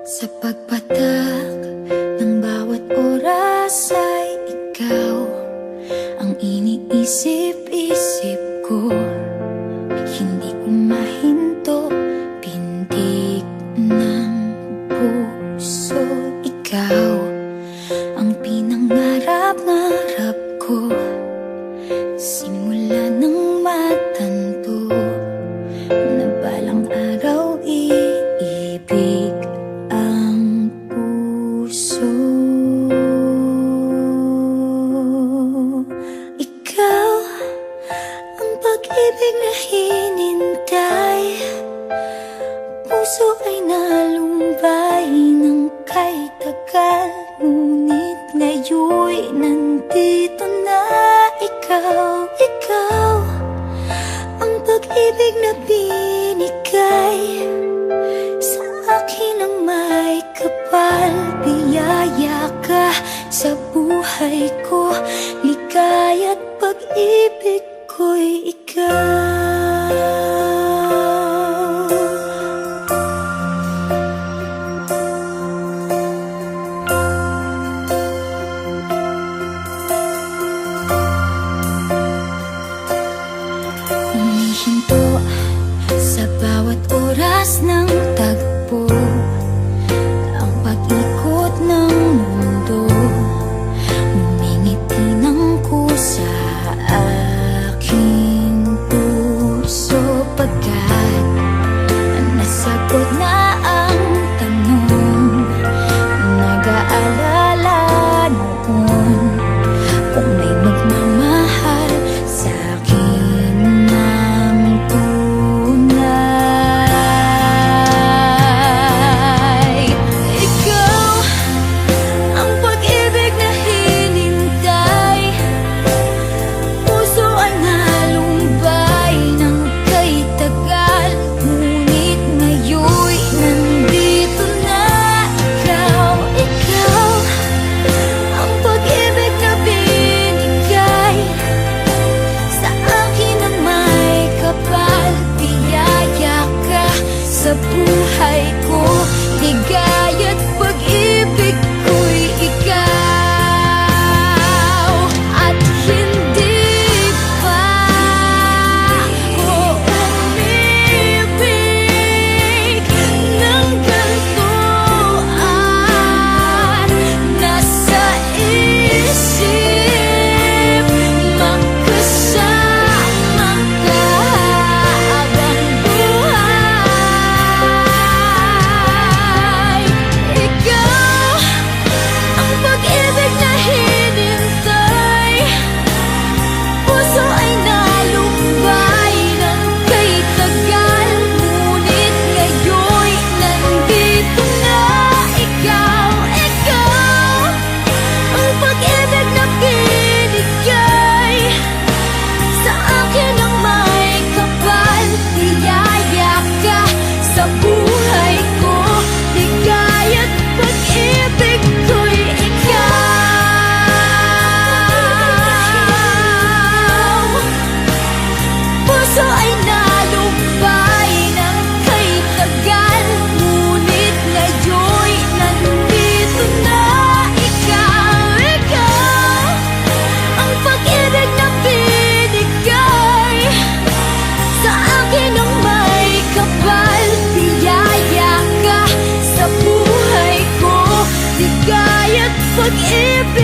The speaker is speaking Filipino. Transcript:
Sa pagpatak ng bawat oras ay ikaw ang iniisip-isip ko. Hindi ko mahinto, pintig ng puso. Ikaw ang pinangarap-ngarap ko, simula ng matanto na balang araw iibig ang puso. Ikaw ang pag-ibig na hinintay, puso ay nalumbay ng kay tagal, ngunit ngayon'y nandito na ikaw. Ikaw ang pag-ibig na binigay sa akin ang may kapal. Biyaya ka sa buhay ko, ligaya't pag-ibig ko'y ikaw. Humihinto sa bawat oras ng tagpo, ang pag-ikot ng mundo, ngumingiti ng kusa aking puso. Pagkat nasagot na ang tanong, nag-aalala noon kung may magmamahal sa'kin ng tunay. Ikaw ang pag-ibig na hinintay, puso ay nalumbay ng kay tagal, ngunit ngayon'y nandito na ikaw. Ikaw ang pag-ibig na binigay sa akin ang may kapal. Biyaya ka sa buhay ko, ligaya't pag-ibig ko'y ikaw. At hindi pa ko umibig ng ganito, at nasa isip magkasama ka habang buhay. Ikaw ang pag-ibig na hinintay, puso ay nalumbay ng kay tagal, ngunit ngayon'y nandito na ikaw. Ikaw ang pag-ibig na binigay sa akin ang may kapal. Biyaya ka sa buhay ko, ligaya't pag-ibig ko'y ikaw. Puso ay nalumbay ng kay tagal, ngunit ngayon'y nandito na ikaw. Ikaw ang pag-ibig na binigay sa akin ang may kapal. Biyaya ka sa buhay ko, ligaya't pag-ibig